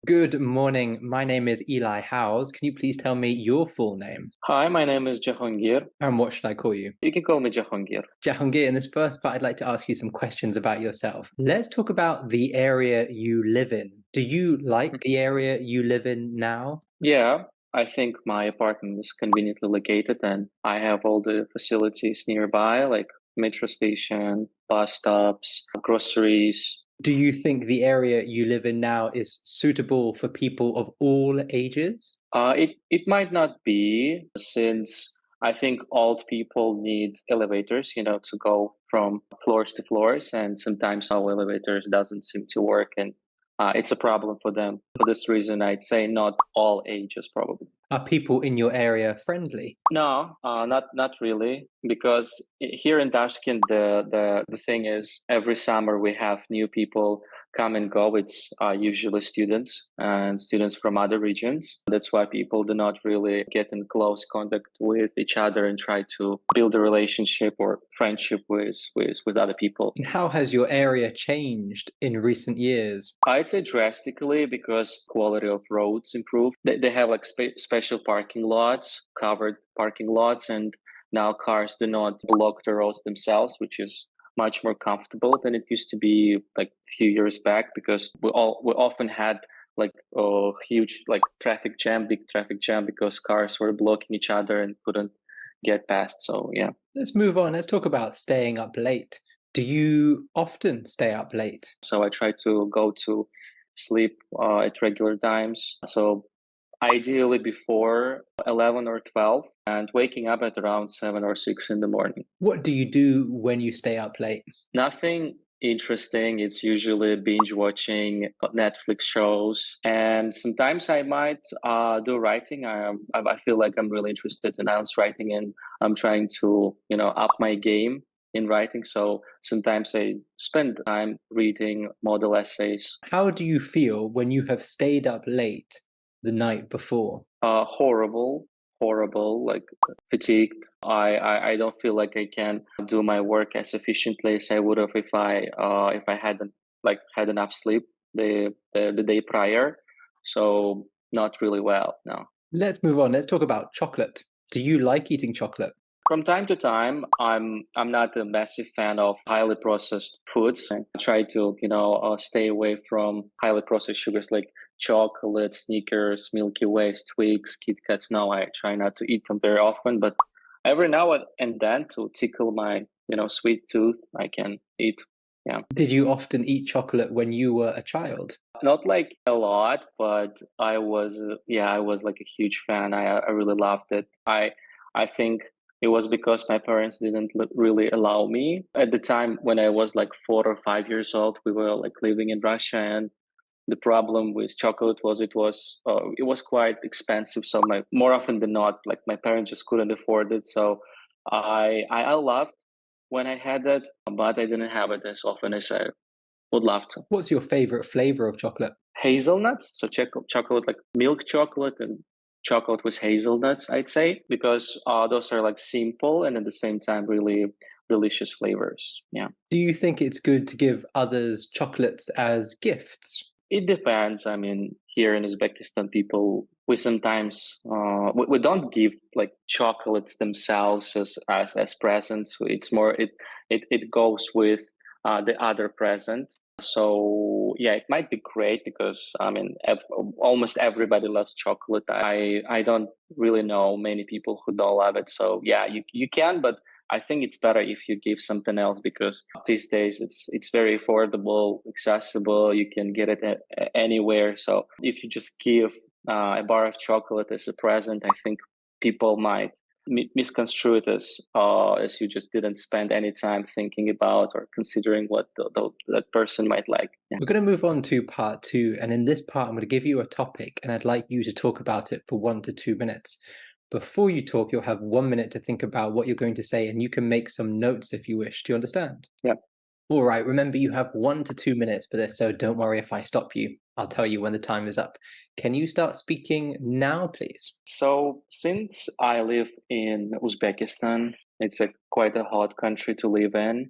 Good morning. My name is Eli Howes. Can you please tell me your full name? Hi, my name is Jahangir. And what should I call you? You can call me Jahangir. Jahangir, in this first part, I'd like to ask you some questions about yourself. Let's talk about the area you live in. Do you like the area you live in now? Yeah, I think my apartment is conveniently located and I have all the facilities nearby, like metro station, bus stops, groceries. Do you think the area you live in now is suitable for people of all ages? It might not be since I think old people need elevators, to go from floors to floors, and sometimes our elevators doesn't seem to work, and it's a problem for them. For this reason, I'd say not all ages probably. Are people in your area friendly? No, not really, because here in Tashkent, the thing is, every summer we have new people come and go. It's usually students and students from other regions. That's why people do not really get in close contact with each other and try to build a relationship or friendship with other people. And how has your area changed in recent years? I'd say drastically because quality of roads improved. They have like special parking lots, covered parking lots, and now cars do not block the roads themselves, which is much more comfortable than it used to be like a few years back because we often had like a huge like big traffic jam because cars were blocking each other and couldn't get past. So yeah. Let's move on. Let's talk about staying up late. Do you often stay up late? So I try to go to sleep at regular times. So ideally before 11 or 12 and waking up at around 7 or 6 in the morning. What do you do when you stay up late? Nothing interesting. It's usually binge watching Netflix shows. And sometimes I might do writing. I feel like I'm really interested in IELTS writing and I'm trying to, up my game in writing. So sometimes I spend time reading model essays. How do you feel when you have stayed up late the night before? Horrible, horrible, like fatigued. I don't feel like I can do my work as efficiently as I would have if I hadn't like had enough sleep the day prior. So not really well, no. Let's move on. Let's talk about chocolate. Do you like eating chocolate? From time to time, I'm not a massive fan of highly processed foods. I try to stay away from highly processed sugars like chocolate, Snickers, Milky Ways, Twix, Kit Kats. No, I try not to eat them very often, but every now and then to tickle my sweet tooth, I can eat. Yeah, Did you often eat chocolate when you were a child? not like a lot, but I was like a huge fan. I really loved it. I think it was because my parents didn't really allow me at the time when I was like 4 or 5 years old. We were like living in Russia, and the problem with chocolate was it was quite expensive. So my more often than not, like my parents just couldn't afford it. So I loved when I had it, but I didn't have it as often as I would love to. What's your favorite flavor of chocolate? Hazelnuts, so chocolate like milk chocolate and chocolate with hazelnuts, I'd say, because those are like simple and at the same time really delicious flavors. Yeah. Do you think it's good to give others chocolates as gifts? It depends. I mean, here in Uzbekistan, people we sometimes we don't give like chocolates themselves as presents. It's more it goes with the other present. So yeah, it might be great because I mean almost everybody loves chocolate. I don't really know many people who don't love it. So yeah, you can, but I think it's better if you give something else because these days it's very affordable, accessible. You can get it anywhere. So if you just give a bar of chocolate as a present, I think people might misconstrue it as you just didn't spend any time thinking about or considering what that person might like. Yeah. We're going to move on to part two. And in this part, I'm going to give you a topic and I'd like you to talk about it for 1 to 2 minutes. Before you talk, you'll have 1 minute to think about what you're going to say, and you can make some notes if you wish. Do you understand? Yeah. All right. Remember, you have 1 to 2 minutes for this, so don't worry if I stop you. I'll tell you when the time is up. Can you start speaking now, please? So since I live in Uzbekistan, it's quite a hot country to live in.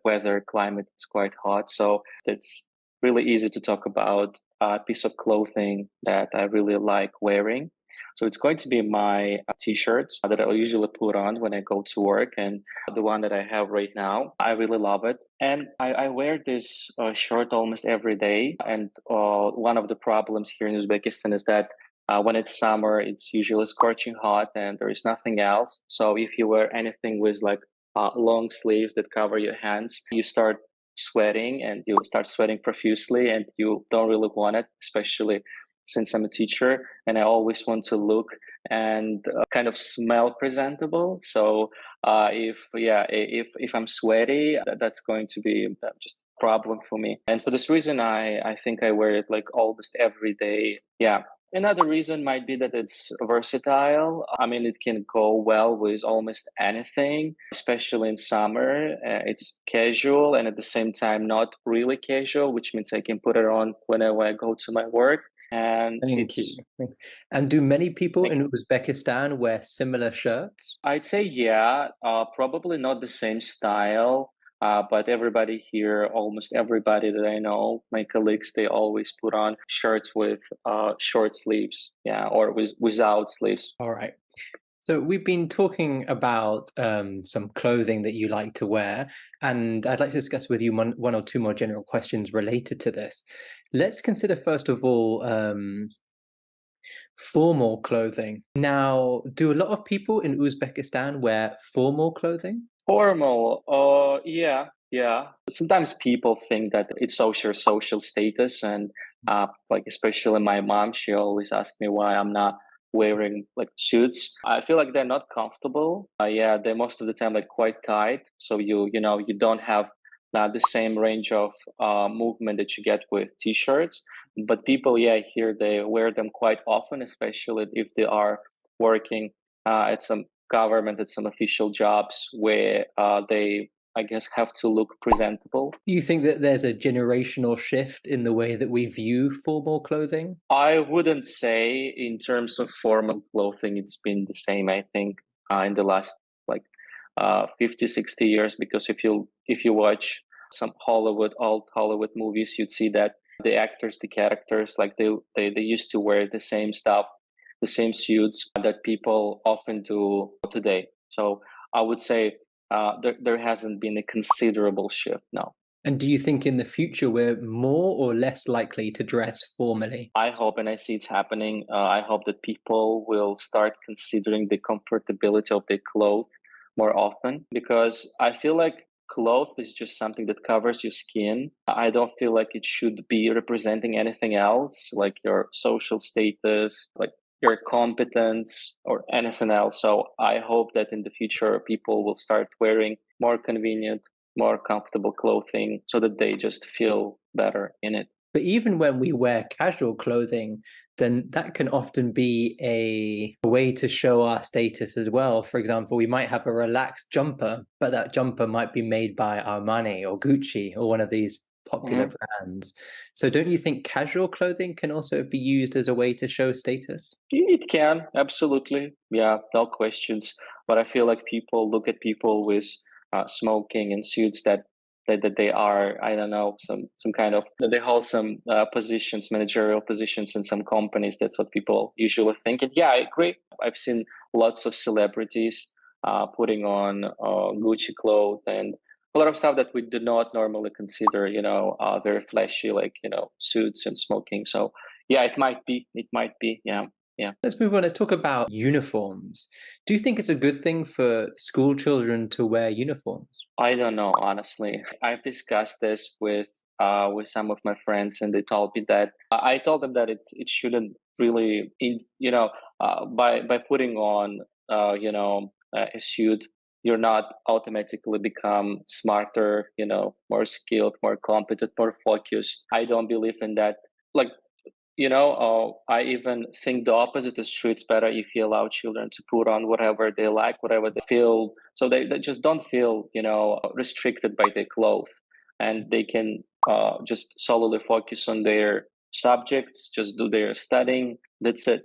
Weather, climate is quite hot. So it's really easy to talk about a piece of clothing that I really like wearing. So it's going to be my t-shirts that I usually put on when I go to work, and the one that I have right now. I really love it. And I wear this shirt almost every day. And one of the problems here in Uzbekistan is that when it's summer, it's usually scorching hot and there is nothing else. So if you wear anything with like long sleeves that cover your hands, you start sweating and you start sweating profusely and you don't really want it, especially since I'm a teacher and I always want to look and kind of smell presentable. So if I'm sweaty, that's going to be just a problem for me. And for this reason, I think I wear it like almost every day. Yeah. Another reason might be that it's versatile. I mean, it can go well with almost anything, especially in summer. It's casual and at the same time not really casual, which means I can put it on whenever I go to my work. And Thank you. it's And do many people like, in Uzbekistan wear similar shirts? I'd say, yeah, probably not the same style, but everybody here, almost everybody that I know, my colleagues, they always put on shirts with short sleeves, yeah, or without sleeves. All right. So we've been talking about some clothing that you like to wear, and I'd like to discuss with you one or two more general questions related to this. Let's consider first of all formal clothing. Now, do a lot of people in Uzbekistan wear formal clothing? Formal, yeah, yeah. Sometimes people think that it's social status, and like especially my mom, she always asks me why I'm not wearing like suits. I feel like they're not comfortable. Yeah, they're most of the time like quite tight, so you don't have the same range of movement that you get with t-shirts. But people, yeah, here they wear them quite often, especially if they are working at some government at some official jobs where they, I guess, have to look presentable. Do you think that there's a generational shift in the way that we view formal clothing? I wouldn't say in terms of formal clothing, it's been the same, I think, in the last like 50, 60 years, because if you watch some old Hollywood movies, you'd see that the actors, the characters, like they used to wear the same stuff, the same suits that people often do today. So I would say there hasn't been a considerable shift now. And do you think in the future we're more or less likely to dress formally? I hope and I see it's happening. I hope that people will start considering the comfortability of their clothes more often, because I feel like clothes is just something that covers your skin. I don't feel like it should be representing anything else, like your social status, like your competence or anything else. So I hope that in the future people will start wearing more convenient, more comfortable clothing so that they just feel better in it. But even when we wear casual clothing, then that can often be a way to show our status as well. For example, we might have a relaxed jumper, but that jumper might be made by Armani or Gucci or one of these popular Mhm. brands. So don't you think casual clothing can also be used as a way to show status? It can, absolutely. Yeah, no questions. But I feel like people look at people with smoking and suits that they are, I don't know, some kind of, that they hold some positions, managerial positions in some companies. That's what people usually think. And yeah, I agree. I've seen lots of celebrities putting on Gucci clothes and a lot of stuff that we do not normally consider, very flashy, like, suits and smoking. So yeah, it might be, yeah. Yeah, Let's move on. Let's talk about uniforms. Do you think it's a good thing for school children to wear uniforms? I don't know, honestly. I've discussed this with some of my friends, and they told me that I told them that it shouldn't really, by putting on a suit, you're not automatically become smarter, more skilled, more competent, more focused. I don't believe in that. Like, I even think the opposite is true. It's better if you allow children to put on whatever they like, whatever they feel, so they just don't feel, restricted by their clothes, and they can just solely focus on their subjects, just do their studying. That's it.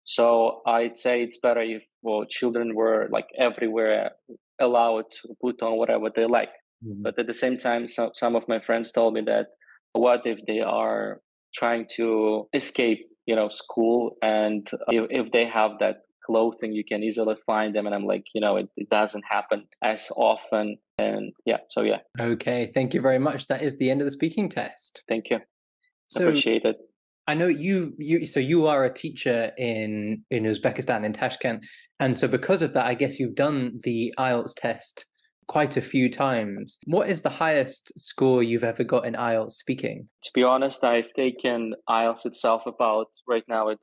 So I'd say it's better if, well, children were like everywhere allowed to put on whatever they like. Mhm. But at the same time, some of my friends told me that What if they are trying to escape, school, and if they have that clothing, you can easily find them. And I'm like, it doesn't happen as often. And yeah, so yeah, Okay, thank you very much. That is the end of the speaking test. thank you. So Appreciate it. I know you are a teacher in Uzbekistan, in Tashkent, and so because of that, I guess you've done the IELTS test quite a few times. What is the highest score you've ever got in IELTS speaking? To be honest, I've taken IELTS itself about right now at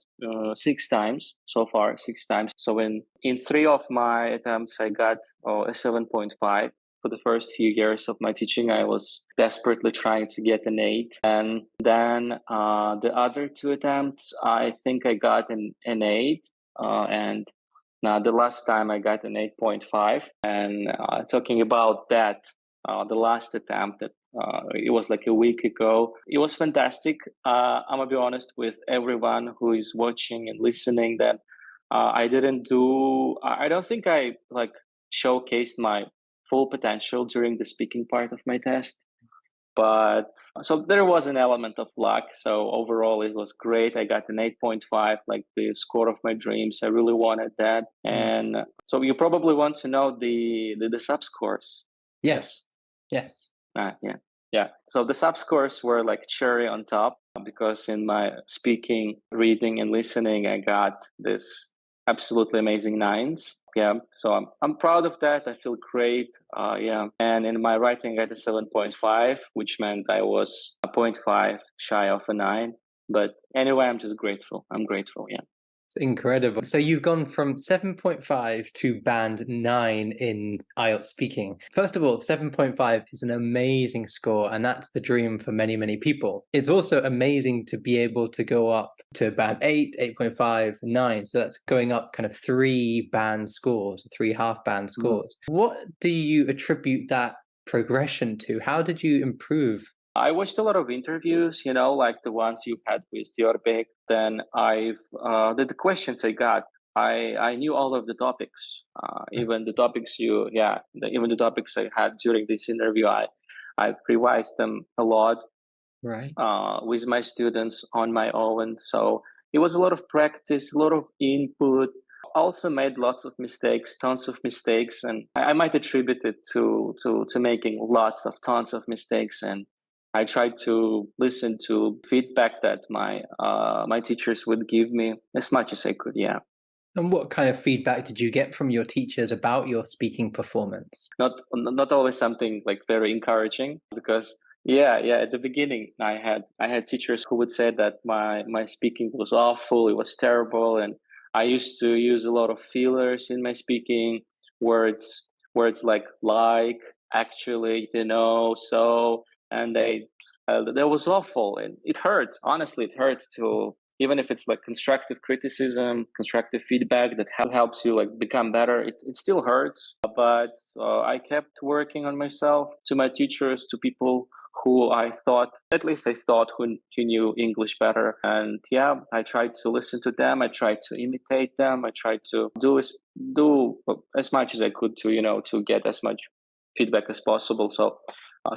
6 times so far, 6 times. So in three of my attempts, I got a 7.5. For the first few years of my teaching, I was desperately trying to get an 8. And then the other two attempts, I think I got an 8. And now the last time I got an 8.5. And talking about that, the last attempt that it was like a week ago. It was fantastic. I'm gonna be honest with everyone who is watching and listening that I didn't do. I don't think I like showcased my full potential during the speaking part of my test. But so there was an element of luck. So overall, it was great. I got an 8.5, like the score of my dreams. I really wanted that. And so you probably want to know the sub scores. Yes, yes. Yeah, yeah. So the sub scores were like cherry on top because in my speaking, reading, and listening, I got this absolutely amazing nines. Yeah, so I'm proud of that. I feel great. Yeah, and in my writing, I got a 7.5, which meant I was a point 0.5 shy of a 9. But anyway, I'm just grateful. I'm grateful. Yeah. It's incredible. So you've gone from 7.5 to band 9 in IELTS speaking. First of all, 7.5 is an amazing score, and that's the dream for many, many people. It's also amazing to be able to go up to band 8, 8.5, 9. So that's going up kind of 3 band scores, 3 half band scores. What do you attribute that progression to? How did you improve? I watched a lot of interviews, like the ones you had with Diorbek. Then the questions I got, I knew all of the topics, even the topics even the topics I had during this interview. I revised them a lot, Right. with my students on my own. So it was a lot of practice, a lot of input. Also made lots of mistakes, tons of mistakes, and I might attribute it to making lots of tons of mistakes. And I tried to listen to feedback that my teachers would give me as much as I could. Yeah. And what kind of feedback did you get from your teachers about your speaking performance? Not always something like very encouraging, because yeah, at the beginning I had teachers who would say that my speaking was awful, it was terrible, and I used to use a lot of fillers in my speaking, words like actually, so, and that was awful, and it hurts. Honestly, it hurts to, even if it's like constructive criticism, constructive feedback that helps you like become better, it still hurts. But I kept working on myself, to my teachers, to people who at least I thought, who knew English better. And yeah, I tried to listen to them. I tried to imitate them. I tried to do as much as I could to get as much feedback as possible. So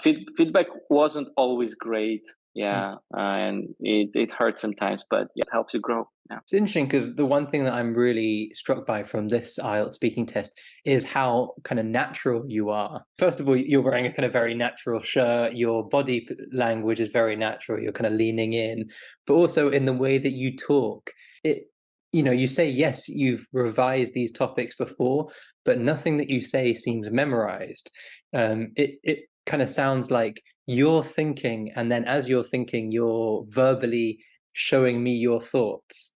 feedback wasn't always great. Yeah, and it hurts sometimes, but yeah, it helps you grow. Yeah. It's interesting because the one thing that I'm really struck by from this IELTS speaking test is how kind of natural you are. First of all, you're wearing a kind of very natural shirt. Your body language is very natural. You're kind of leaning in, but also in the way that you talk. You say, yes, you've revised these topics before, but nothing that you say seems memorized. It kind of sounds like you're thinking, and then as you're thinking, you're verbally showing me your thoughts.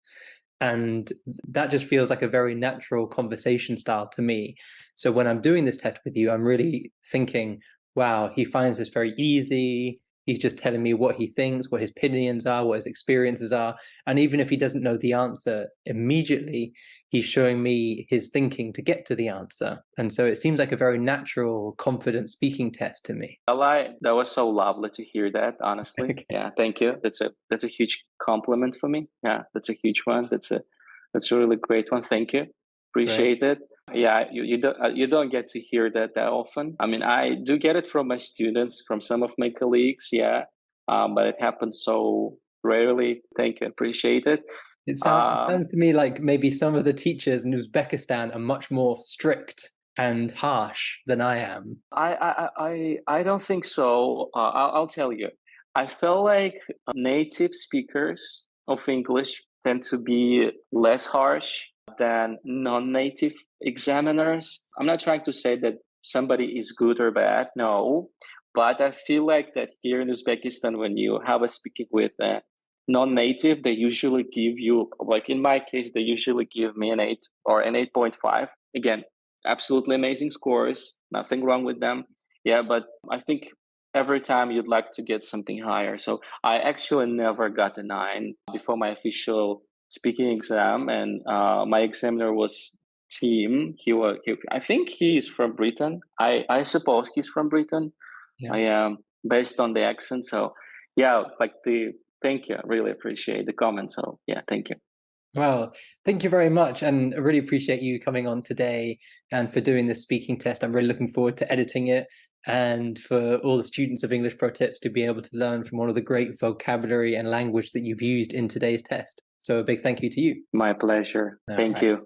And that just feels like a very natural conversation style to me. So when I'm doing this test with you, I'm really thinking, wow, he finds this very easy. He's just telling me what he thinks, what his opinions are, what his experiences are. And even if he doesn't know the answer immediately, he's showing me his thinking to get to the answer. And so it seems like a very natural, confident speaking test to me. That was so lovely to hear that, honestly. Okay. Yeah, thank you. That's a huge compliment for me. Yeah, that's a huge one. That's a really great one. Thank you. Great. Appreciate it. Yeah, you don't get to hear that often. I mean, I do get it from my students, from some of my colleagues. Yeah, but it happens so rarely. Thank you, appreciate it. It sounds to me like maybe some of the teachers in Uzbekistan are much more strict and harsh than I am. I don't think so. I'll tell you. I feel like native speakers of English tend to be less harsh than non-native examiners. I'm not trying to say that somebody is good or bad, no, but I feel like that here in Uzbekistan, when you have a speaking with a non-native, they usually give you, like in my case, they usually give me an 8 or an 8.5. Again, absolutely amazing scores, nothing wrong with them. Yeah, but I think every time you'd like to get something higher. So I actually never got a 9 before my official speaking exam, and my examiner was Tim. I think he is from Britain. I suppose he's from Britain. Yeah. I am based on the accent. So yeah, like the thank you. I really appreciate the comment. So yeah, thank you. Well, thank you very much. And I really appreciate you coming on today and for doing this speaking test. I'm really looking forward to editing it and for all the students of English Pro Tips to be able to learn from all of the great vocabulary and language that you've used in today's test. So a big thank you to you. My pleasure. All Thank right. you.